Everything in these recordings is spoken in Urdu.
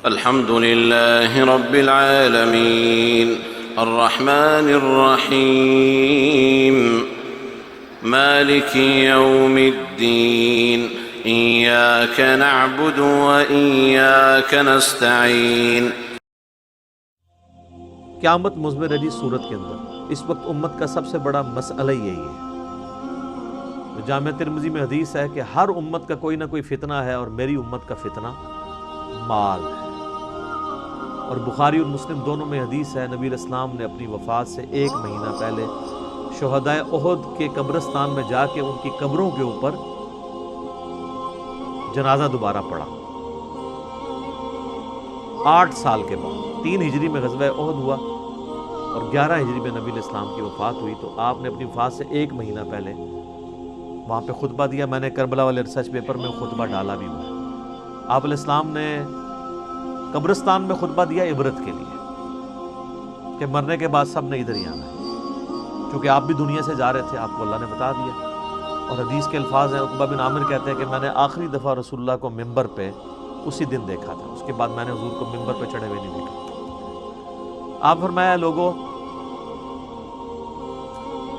الحمد لله رب العالمين الرحمن الرحيم مالك يوم الدين إياك نعبد وإياك نستعين۔ قیامت مضمر علی صورت کے اندر اس وقت امت کا سب سے بڑا مسئلہ یہی ہے۔ جامع ترمذی میں حدیث ہے کہ ہر امت کا کوئی نہ کوئی فتنہ ہے، اور میری امت کا فتنہ مال ہے۔ اور بخاری اور مسلم دونوں میں حدیث ہے، نبی علیہ السلام نے اپنی وفات سے 1 مہینہ پہلے شہدائے احد کے قبرستان میں جا کے ان کی قبروں کے اوپر جنازہ دوبارہ پڑھا۔ 8 سال کے بعد 3 ہجری میں غزوہ احد ہوا اور 11 ہجری میں نبی علیہ السلام کی وفات ہوئی، تو آپ نے اپنی وفات سے 1 مہینہ پہلے وہاں پہ خطبہ دیا۔ میں نے کربلا والے ریسرچ پیپر میں خطبہ ڈالا بھی ہوا ہے۔ آپ علیہ السلام نے قبرستان میں خطبہ دیا عبرت کے لیے کہ مرنے کے بعد سب نے ادھر ہی آنا ہے، چونکہ آپ بھی دنیا سے جا رہے تھے، آپ کو اللہ نے بتا دیا۔ اور حدیث کے الفاظ ہیں، عقبہ بن عامر کہتے ہیں کہ میں نے آخری دفعہ رسول اللہ کو ممبر پہ اسی دن دیکھا تھا، اس کے بعد میں نے حضور کو ممبر پہ چڑھے ہوئے نہیں دیکھا۔ آپ فرمایا، لوگوں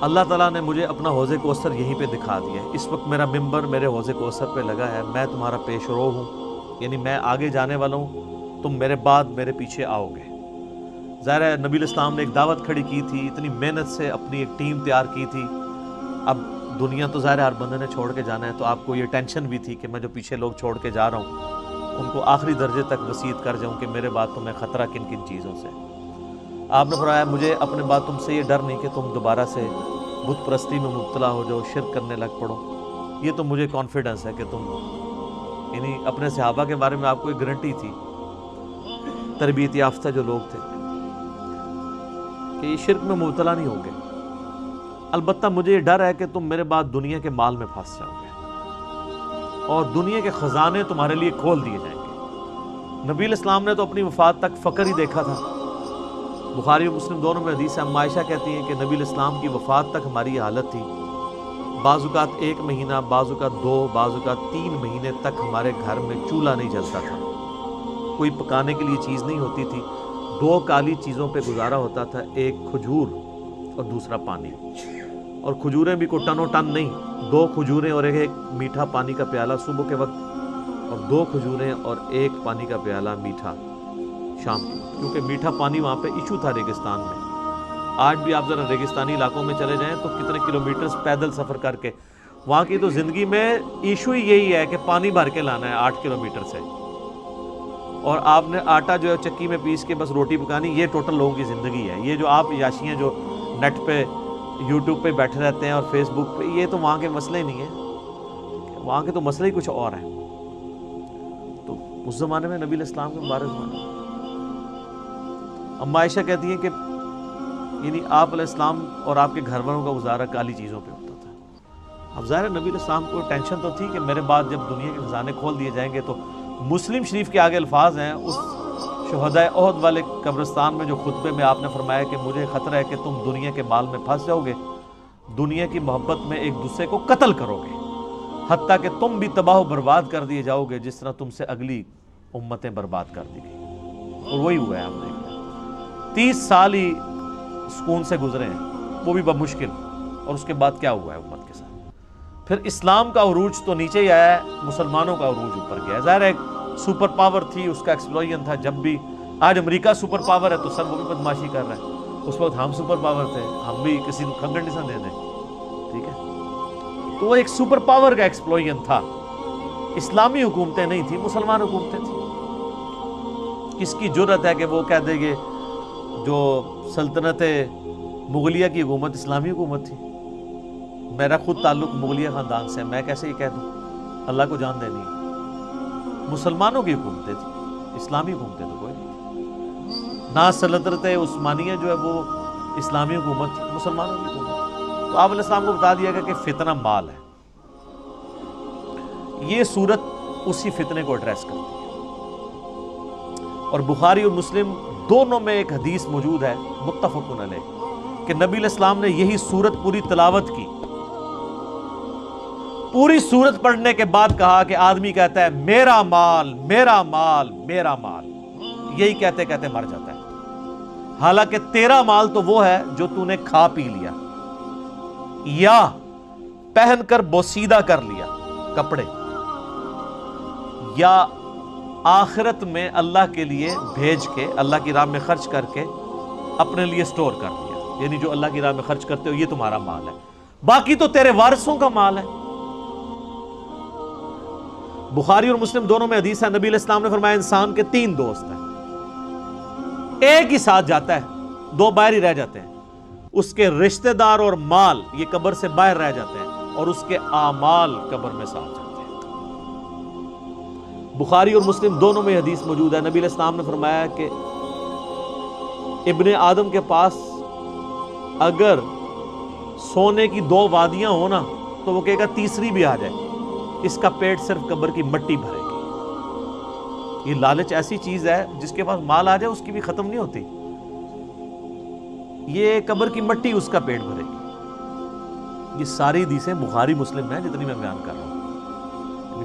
اللہ تعالیٰ نے مجھے اپنا حوض کوثر یہیں پہ دکھا دیا ہے، اس وقت میرا ممبر میرے حوض کوثر پہ لگا ہے، میں تمہارا پیش رو ہوں، یعنی میں آگے جانے والا ہوں، تم میرے بعد میرے پیچھے آؤ گے۔ ظاہر ہے نبی علیہ السلام نے ایک دعوت کھڑی کی تھی، اتنی محنت سے اپنی ایک ٹیم تیار کی تھی، اب دنیا تو ظاہر ہر بندے نے چھوڑ کے جانا ہے، تو آپ کو یہ ٹینشن بھی تھی کہ میں جو پیچھے لوگ چھوڑ کے جا رہا ہوں ان کو آخری درجے تک وصیت کر جاؤں کہ میرے بعد تمہیں خطرہ کن کن چیزوں سے۔ آپ نے فرمایا، مجھے اپنے بعد تم سے یہ ڈر نہیں کہ تم دوبارہ سے بت پرستی میں مبتلا ہو جاؤ، شرک کرنے لگ پڑو، یہ تو مجھے کانفیڈنس ہے کہ تم، یعنی اپنے صحابہ کے بارے میں آپ کو ایک گارنٹی تھی، تربیت یافتہ جو لوگ تھے، کہ یہ شرک میں مبتلا نہیں ہوں گے، البتہ مجھے یہ ڈر ہے کہ تم میرے بعد دنیا کے مال میں پھنس جاؤ گے اور دنیا کے خزانے تمہارے لیے کھول دیے جائیں گے۔ نبی علیہ السلام نے تو اپنی وفات تک فقر ہی دیکھا تھا۔ بخاری و مسلم دونوں میں حدیث ہے، ام عائشہ کہتی ہیں کہ نبی علیہ السلام کی وفات تک ہماری یہ حالت تھی، بعض اوقات 1 مہینہ، بعض اوقات 2، بعض اوقات 3 مہینے تک ہمارے گھر میں چولہا نہیں جلتا تھا، کوئی پکانے کے لیے چیز نہیں ہوتی تھی، 2 کالی چیزوں پہ گزارا ہوتا تھا، ایک کھجور اور دوسرا پانی، اور کھجوریں بھی کوئی ٹنوں ٹن نہیں، 2 کھجوریں اور ایک میٹھا پانی کا پیالہ صبح کے وقت، اور 2 کھجوریں اور 1 پانی کا پیالہ میٹھا شام کی، کیونکہ میٹھا پانی وہاں پہ ایشو تھا ریگستان میں۔ آج بھی آپ ذرا ریگستانی علاقوں میں چلے جائیں تو کتنے کلومیٹرز پیدل سفر کر کے، وہاں کی تو زندگی میں ایشو ہی یہی ہے کہ پانی بھر کے لانا ہے 8 کلومیٹر سے، اور آپ نے آٹا جو ہے چکی میں پیس کے بس روٹی پکانی، یہ ٹوٹل لوگوں کی زندگی ہے۔ یہ جو آپ عیاشی ہیں جو نیٹ پہ یوٹیوب پہ بیٹھے رہتے ہیں اور فیس بک پہ، یہ تو وہاں کے مسئلے ہی نہیں ہیں، وہاں کے تو مسئلے ہی کچھ اور ہیں۔ تو اس زمانے میں نبی علیہ السلام کے مبارک زمانے، اما عائشہ کہتی ہیں کہ یعنی آپ علیہ السلام اور آپ کے گھر والوں کا گزارا کالی چیزوں پہ ہوتا تھا۔ اب ظاہر ہے نبی علیہ السلام کو ٹینشن تو تھی کہ میرے بعد جب دنیا کے خزانے کھول دیے جائیں گے، تو مسلم شریف کے آگے الفاظ ہیں اس شہدائے احد والے قبرستان میں جو خطبے میں آپ نے فرمایا کہ مجھے خطرہ ہے کہ تم دنیا کے مال میں پھنس جاؤ گے، دنیا کی محبت میں ایک دوسرے کو قتل کرو گے، حتیٰ کہ تم بھی تباہ و برباد کر دیے جاؤ گے جس طرح تم سے اگلی امتیں برباد کر دی گئی۔ اور وہی ہوا ہے، آپ دیکھ رہے ہیں 30 سال ہی سکون سے گزرے ہیں، وہ بھی بمشکل، اور اس کے بعد کیا ہوا ہے امت کے ساتھ؟ پھر اسلام کا عروج تو نیچے ہی آیا ہے، مسلمانوں کا عروج اوپر گیا ہے۔ ظاہر ہے سپر پاور تھی، اس کا ایکسپلوژن تھا، جب بھی آج امریکہ سپر پاور ہے تو سر وہ بھی بدماشی کر رہا ہے، اس وقت ہم سپر پاور تھے، ہم بھی کسی کو کھنگڑ نہیں دے دیں، ٹھیک ہے؟ تو وہ ایک سپر پاور کا ایکسپلوژن تھا، اسلامی حکومتیں نہیں تھیں، مسلمان حکومتیں تھیں۔ کس کی جرأت ہے کہ وہ کہہ دے گے جو سلطنت مغلیہ کی حکومت اسلامی حکومت تھی؟ میرا خود تعلق مغلیہ خاندان سے ہے، میں کیسے یہ کہہ دوں؟ اللہ کو جان دینی ہے، مسلمانوں کی حکومتیں تھیں، اسلامی حکومتیں تو کوئی نہیں تھی۔ نہ سلطنت عثمانیہ جو ہے وہ اسلامی حکومت تھی، مسلمانوں کی حکومت تھی۔ تو آپ علیہ السلام کو بتا دیا گیا کہ فتنہ مال ہے، یہ صورت اسی فتنے کو ایڈریس کرتی ہے۔ اور بخاری اور مسلم دونوں میں ایک حدیث موجود ہے متفقن علیہ کہ نبی علیہ السلام نے یہی سورت پوری تلاوت کی، پوری سورت پڑھنے کے بعد کہا کہ آدمی کہتا ہے میرا مال میرا مال میرا مال، یہی کہتے کہتے مر جاتا ہے، حالانکہ تیرا مال تو وہ ہے جو تو نے کھا پی لیا یا پہن کر بوسیدہ کر لیا کپڑے، یا آخرت میں اللہ کے لیے بھیج کے اللہ کی راہ میں خرچ کر کے اپنے لیے سٹور کر لیا، یعنی جو اللہ کی راہ میں خرچ کرتے ہو یہ تمہارا مال ہے، باقی تو تیرے وارثوں کا مال ہے۔ بخاری اور مسلم دونوں میں حدیث ہے، نبی علیہ السلام نے فرمایا انسان کے 3 دوست ہیں، ایک ہی ساتھ جاتا ہے، 2 باہر ہی رہ جاتے ہیں، اس کے رشتہ دار اور مال یہ قبر سے باہر رہ جاتے ہیں، اور اس کے اعمال قبر میں ساتھ جاتے ہیں۔ بخاری اور مسلم دونوں میں حدیث موجود ہے، نبی علیہ السلام نے فرمایا کہ ابن آدم کے پاس اگر سونے کی 2 وادیاں ہوں نا تو وہ کہے گا تیسری بھی آ جائے، اس کا پیٹ صرف قبر کی مٹی بھرے گی۔ یہ لالچ ایسی چیز ہے جس کے پاس مال آ جائے اس کی بھی ختم نہیں ہوتی، یہ قبر کی مٹی اس کا پیٹ بھرے گی۔ یہ ساری حدیثیں بخاری مسلم میں جتنی میں بیان کر رہا ہوں،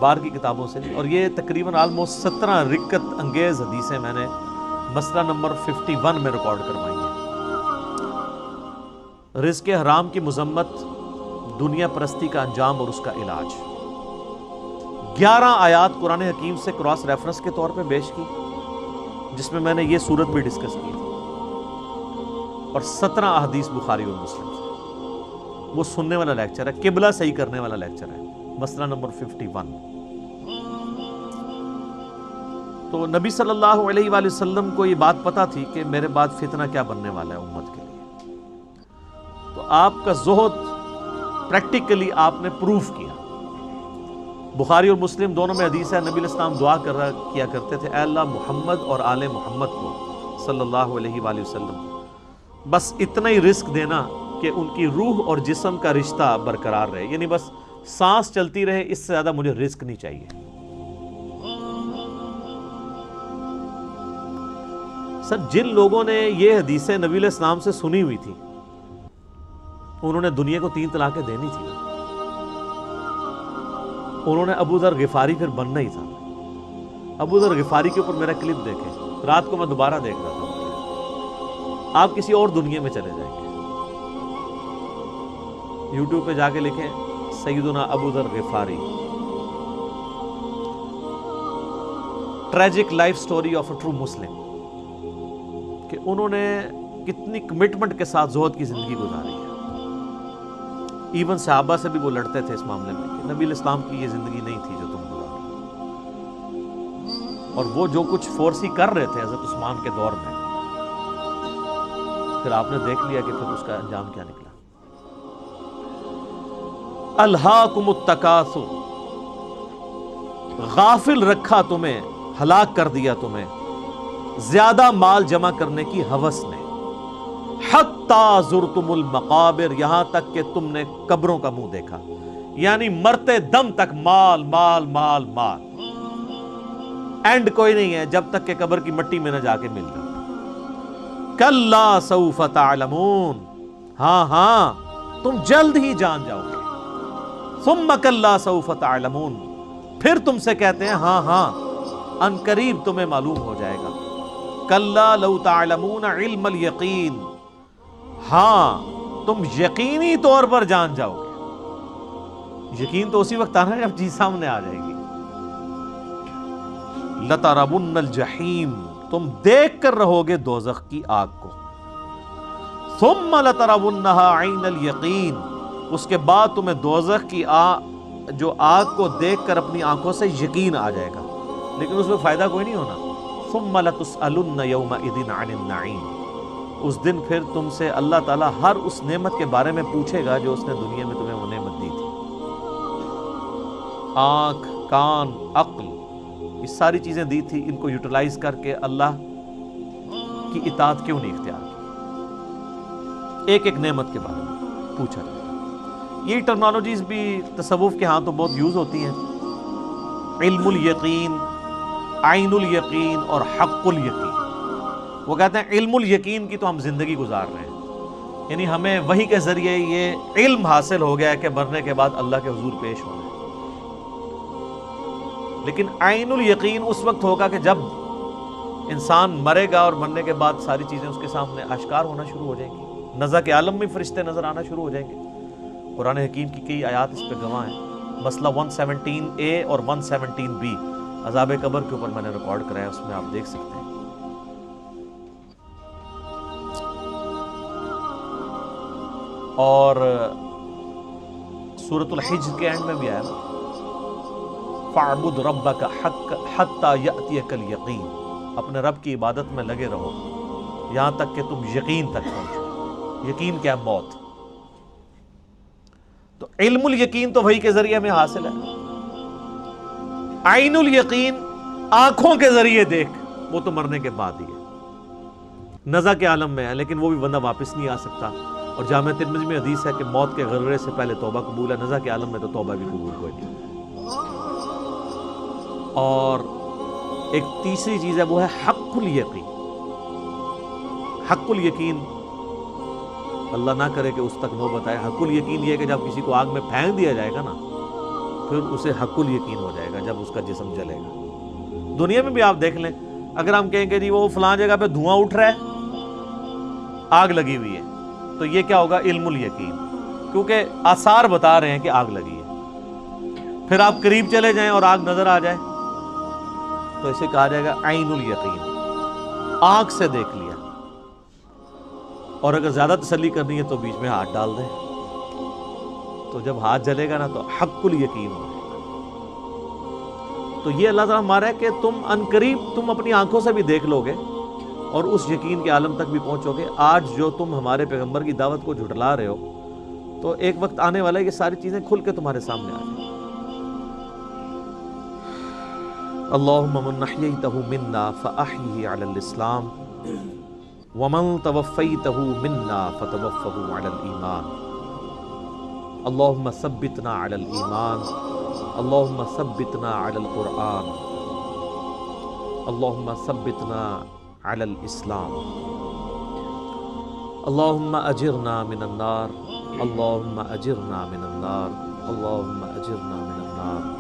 باہر کی کتابوں سے نہیں، اور یہ تقریباً آلموسٹ 17 رکت انگیز حدیثیں میں نے مسئلہ نمبر 51 میں ریکارڈ کروائی ہیں۔ رزق حرام کی مذمت، دنیا پرستی کا انجام اور اس کا علاج۔ 11 آیات قرآن حکیم سے کراس ریفرنس کے طور پہ پیش کی، جس میں نے یہ صورت بھی ڈسکس کی تھی، اور 17 احادیث بخاری اور مسلم سے۔ وہ سننے والا لیکچر ہے، قبلہ صحیح کرنے والا لیکچر ہے، مسئلہ نمبر 51۔ تو نبی صلی اللہ علیہ وآلہ وسلم کو یہ بات پتا تھی کہ میرے بعد فتنہ کیا بننے والا ہے امت کے لیے، تو آپ کا زہد پریکٹیکلی آپ نے پروف کیا۔ بخاری اور مسلم دونوں میں حدیث ہے، نبی علیہ السلام دعا کیا کرتے تھے، اے اللہ محمد اور آل محمد کو صلی اللہ علیہ وآلہ وسلم بس اتنا ہی رزق دینا کہ ان کی روح اور جسم کا رشتہ برقرار رہے، یعنی بس سانس چلتی رہے، اس سے زیادہ مجھے رزق نہیں چاہیے۔ سر جن لوگوں نے یہ حدیثیں نبی علیہ السلام سے سنی ہوئی تھی انہوں نے دنیا کو 3 طلاقیں دینی تھی، انہوں نے ابو ذر غفاری پھر بننا ہی تھا۔ ابو ذر غفاری کے اوپر میرا کلپ دیکھیں، رات کو میں دوبارہ دیکھ رہا تھا، آپ کسی اور دنیا میں چلے جائیں گے۔ یوٹیوب پہ جا کے لکھیں سیدنا ابو ذر غفاری، tragic life story of a true Muslim, کہ انہوں نے کتنی کمٹمنٹ کے ساتھ زہد کی زندگی گزاری ہے۔ ایون صحابہ سے بھی وہ لڑتے تھے اس معاملے میں کہ نبی علیہ السلام کی یہ زندگی نہیں تھی جو تم گزار رہے ہو، اور وہ جو کچھ فورسی کر رہے تھے حضرت عثمان کے دور میں، پھر آپ نے دیکھ لیا کہ پھر اس کا انجام کیا نکلا۔ الہاکم التکاثر، غافل رکھا تمہیں، ہلاک کر دیا تمہیں زیادہ مال جمع کرنے کی ہوس نے، حتی زرتم المقابر، یہاں تک کہ تم نے قبروں کا منہ دیکھا، یعنی مرتے دم تک مال مال مال مال، اینڈ کوئی نہیں ہے جب تک کہ قبر کی مٹی میں نہ جا کے مل جاؤ۔ کلا سوف تعلمون، ہاں ہاں تم جلد ہی جان جاؤ گے۔ ثم کلا سوف تعلمون، پھر تم سے کہتے ہیں ہاں ہاں ان قریب تمہیں معلوم ہو جائے گا۔ کلا لو تعلمون علم الیقین، ہاں تم یقینی طور پر جان جاؤ گے۔ یقین تو اسی وقت آنا جب چیز سامنے آ جائے گی۔ لترون الجحیم، تم دیکھ کر رہو گے دوزخ کی آگ کو۔ ثم لترونها عین الیقین، اس کے بعد تمہیں دوزخ کی جو آگ کو دیکھ کر اپنی آنکھوں سے یقین آ جائے گا، لیکن اس میں فائدہ کوئی نہیں ہونا۔ ثم لتسألن یومئذ عن النعیم، اس دن پھر تم سے اللہ تعالیٰ ہر اس نعمت کے بارے میں پوچھے گا جو اس نے دنیا میں تمہیں وہ نعمت دی تھی۔ آنکھ، کان، عقل، یہ ساری چیزیں دی تھی، ان کو یوٹیلائز کر کے اللہ کی اطاعت کیوں نہیں اختیار کی؟ ایک ایک نعمت کے بارے میں پوچھا جائے۔ یہ ٹرمنالوجیز بھی تصوف کے ہاں تو بہت یوز ہوتی ہیں، علم الیقین، عین الیقین اور حق الیقین۔ وہ کہتے ہیں علم الیقین کی تو ہم زندگی گزار رہے ہیں، یعنی ہمیں وحی کے ذریعے یہ علم حاصل ہو گیا ہے کہ مرنے کے بعد اللہ کے حضور پیش ہونا ہے۔ لیکن عین الیقین اس وقت ہوگا کہ جب انسان مرے گا اور مرنے کے بعد ساری چیزیں اس کے سامنے آشکار ہونا شروع ہو جائیں گی، نزع کے عالم میں فرشتے نظر آنا شروع ہو جائیں گے۔ قرآن حکیم کی کئی آیات اس پہ گواہ ہیں، مسئلہ 117A اور 117B عذاب قبر کے اوپر میں نے ریکارڈ کرایا، اس میں آپ دیکھ سکتے ہیں۔ اور سورۃ الحجر کے اینڈ میں بھی آیا فَاعْبُدْ رَبَّكَ حَتَّى يَأْتِيَكَ الْيَقِينُ، اپنے رب کی عبادت میں لگے رہو یہاں تک کہ تم یقین تک پہنچو۔ یقین کیا؟ موت۔ تو علم الیقین تو وحی کے ذریعے ہمیں حاصل ہے، عین الیقین آنکھوں کے ذریعے دیکھ وہ تو مرنے کے بعد ہی ہے، نزع کے عالم میں ہے، لیکن وہ بھی بندہ واپس نہیں آ سکتا۔ اور جامع ترمذی میں حدیث ہے کہ موت کے غرغرے سے پہلے توبہ قبول ہے، نزع کے عالم میں تو توبہ بھی قبول ہوئے گی۔ اور ایک تیسری چیز ہے، وہ ہے حق الیقین۔ حق الیقین اللہ نہ کرے کہ اس تک نوبت آئے۔ حق الیقین یہ ہے کہ جب کسی کو آگ میں پھینک دیا جائے گا نا، پھر اسے حق الیقین ہو جائے گا جب اس کا جسم جلے گا۔ دنیا میں بھی آپ دیکھ لیں، اگر ہم کہیں کہ جی وہ فلاں جگہ پہ دھواں اٹھ رہا ہے، آگ لگی ہوئی ہے، تو یہ کیا ہوگا؟ علم الیقین، کیونکہ آثار بتا رہے ہیں کہ آگ لگی ہے۔ پھر آپ قریب چلے جائیں اور آگ نظر آ جائے تو اسے کہا جائے گا عین الیقین، آنکھ سے دیکھ لیا۔ اور اگر زیادہ تسلی کرنی ہے تو بیچ میں ہاتھ ڈال دیں، تو جب ہاتھ جلے گا نا تو حق الیقین ہو جائے گا۔ تو یہ اللہ تعالیٰ ہمارا ہے کہ تم عنقریب تم اپنی آنکھوں سے بھی دیکھ لو گے اور اس یقین کے عالم تک بھی پہنچو گے۔ آج جو تم ہمارے پیغمبر کی دعوت کو جھٹلا رہے ہو، تو ایک وقت آنے والا ہے یہ ساری چیزیں کھل کے تمہارے سامنے آ جائیں۔ اللہم من احییتہ منا فاحیہ علی الاسلام ومن توفیتہ منا فتوفہ علی الایمان۔ اللہم ثبتنا علی الایمان، اللہم ثبتنا علی القرآن، اللہم ثبتنا علی الاسلام، اللہم اجرنا من النار، اللہم اجرنا من النار، اللہم اجرنا من النار۔